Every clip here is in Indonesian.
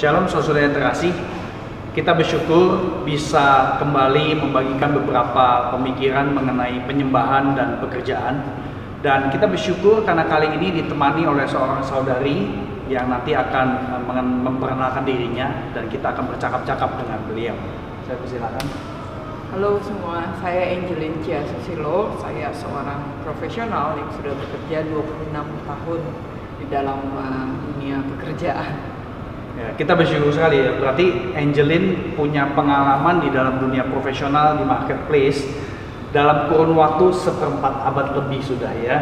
Shalom saudara yang terkasih, kita bersyukur bisa kembali membagikan beberapa pemikiran mengenai penyembahan dan pekerjaan. Dan kita bersyukur karena kali ini ditemani oleh seorang saudari yang nanti akan memperkenalkan dirinya dan kita akan bercakap-cakap dengan beliau. Saya persilakan. Halo semua, saya Angelin Cia Susilo. Saya seorang profesional yang sudah bekerja 26 tahun di dalam dunia pekerjaan. Ya, kita bersyukur sekali ya, berarti Angelin punya pengalaman di dalam dunia profesional di marketplace dalam kurun waktu seperempat abad lebih sudah ya.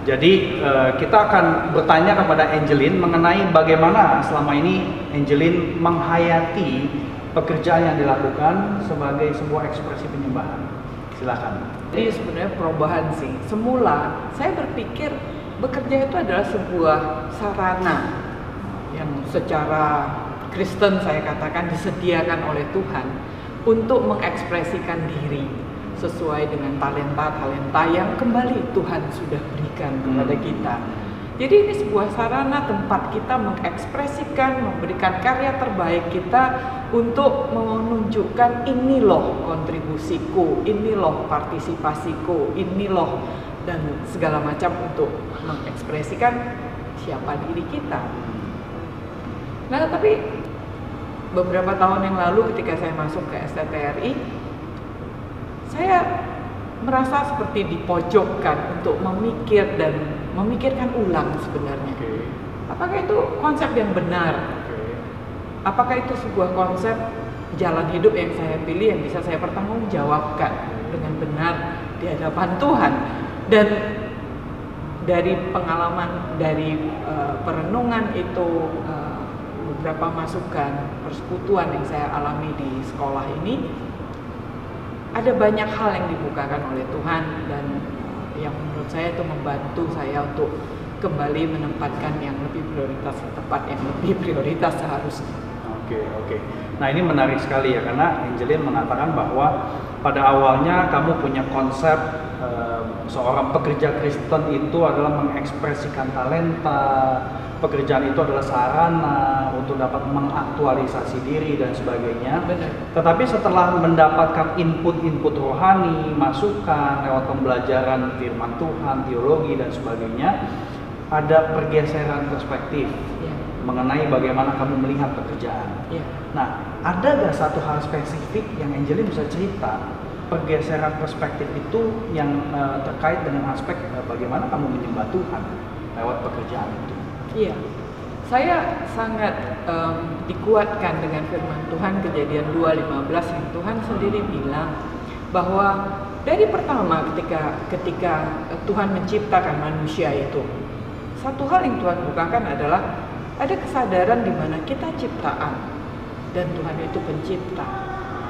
Jadi kita akan bertanya kepada Angelin mengenai bagaimana selama ini Angelin menghayati pekerjaan yang dilakukan sebagai sebuah ekspresi penyembahan. Silakan. Jadi sebenarnya perubahan sih. Semula saya berpikir bekerja itu adalah sebuah sarana yang secara Kristen saya katakan disediakan oleh Tuhan untuk mengekspresikan diri sesuai dengan talenta-talenta yang kembali Tuhan sudah berikan kepada kita. Jadi ini sebuah sarana tempat kita mengekspresikan, memberikan karya terbaik kita untuk menunjukkan ini loh kontribusiku, ini loh partisipasiku, ini loh dan segala macam untuk mengekspresikan siapa diri kita. Nah, tapi beberapa tahun yang lalu ketika saya masuk ke STTRI, saya merasa seperti dipojokkan untuk memikirkan ulang sebenarnya. Apakah itu konsep yang benar? Apakah itu sebuah konsep jalan hidup yang saya pilih yang bisa saya pertanggungjawabkan dengan benar di hadapan Tuhan? Dan dari pengalaman, dari perenungan itu, beberapa masukan persekutuan yang saya alami di sekolah ini, ada banyak hal yang dibukakan oleh Tuhan dan yang menurut saya itu membantu saya untuk kembali menempatkan yang lebih prioritas di tempat yang lebih prioritas seharusnya. Oke. Nah ini menarik sekali ya, karena Angelin mengatakan bahwa pada awalnya kamu punya konsep seorang pekerja Kristen itu adalah mengekspresikan talenta, pekerjaan itu adalah sarana untuk dapat mengaktualisasi diri dan sebagainya. Benar. Tetapi setelah mendapatkan input rohani, masukan lewat pembelajaran firman Tuhan, teologi dan sebagainya, ada pergeseran perspektif mengenai bagaimana kamu melihat pekerjaan. Nah, ada gak satu hal spesifik yang Angelin bisa cerita pergeseran perspektif itu yang terkait dengan aspek bagaimana kamu menyembah Tuhan lewat pekerjaan itu? Iya, saya sangat dikuatkan dengan firman Tuhan Kejadian 2:15 yang Tuhan sendiri bilang bahwa dari pertama ketika Tuhan menciptakan manusia itu, satu hal yang Tuhan bukakan adalah ada kesadaran di mana kita ciptaan dan Tuhan itu pencipta.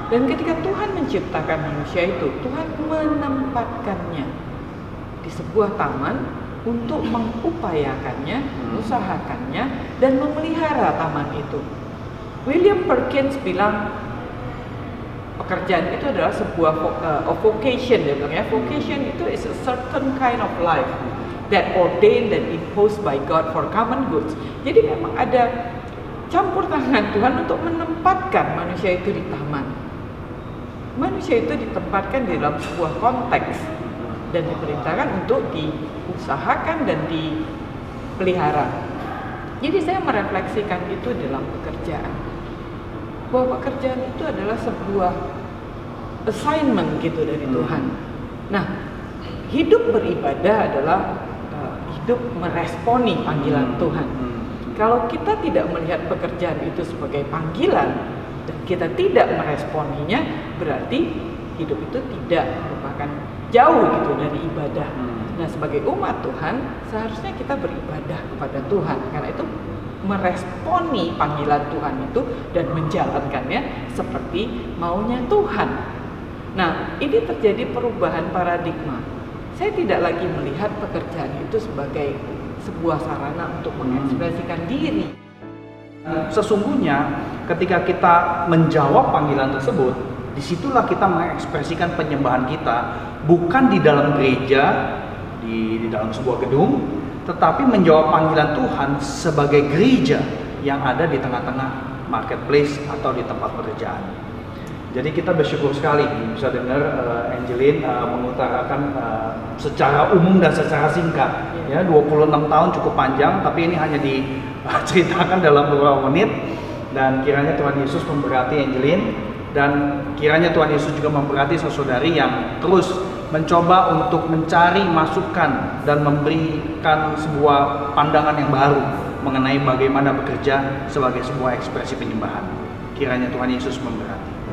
Dan ketika Tuhan menciptakan manusia itu, Tuhan menempatkannya di sebuah taman untuk mengupayakannya, mengusahakannya, dan memelihara taman itu. William Perkins bilang pekerjaan itu adalah sebuah vocation, dia bilang ya, vocation itu is a certain kind of life that ordained and imposed by God for common goods. Jadi memang ada campur tangan Tuhan untuk menempatkan manusia itu di taman. Manusia itu ditempatkan di dalam sebuah konteks dan diperintahkan untuk diusahakan dan dipelihara. Jadi saya merefleksikan itu dalam pekerjaan, bahwa pekerjaan itu adalah sebuah assignment gitu dari Tuhan. Nah, hidup beribadah adalah hidup meresponi panggilan Tuhan. Kalau kita tidak melihat pekerjaan itu sebagai panggilan dan kita tidak meresponinya, berarti hidup itu tidak merupakan jauh gitu dari ibadah. Nah, sebagai umat Tuhan seharusnya kita beribadah kepada Tuhan, karena itu meresponi panggilan Tuhan itu dan menjalankannya seperti maunya Tuhan. Nah, ini terjadi perubahan paradigma. Saya tidak lagi melihat pekerjaan itu sebagai sebuah sarana untuk mengekspresikan diri. Sesungguhnya ketika kita menjawab panggilan tersebut, disitulah kita mengekspresikan penyembahan kita, bukan di dalam gereja, di dalam sebuah gedung, tetapi menjawab panggilan Tuhan sebagai gereja yang ada di tengah-tengah marketplace atau di tempat pekerjaan. Jadi kita bersyukur sekali bisa dengar Angeline mengutarakan secara umum dan secara singkat. Ya, 26 tahun cukup panjang, tapi ini hanya diceritakan dalam beberapa menit. Dan kiranya Tuhan Yesus memberkati Angeline, dan kiranya Tuhan Yesus juga memberkati saudari yang terus mencoba untuk mencari masukan dan memberikan sebuah pandangan yang baru mengenai bagaimana bekerja sebagai sebuah ekspresi penyembahan. Kiranya Tuhan Yesus memberkati.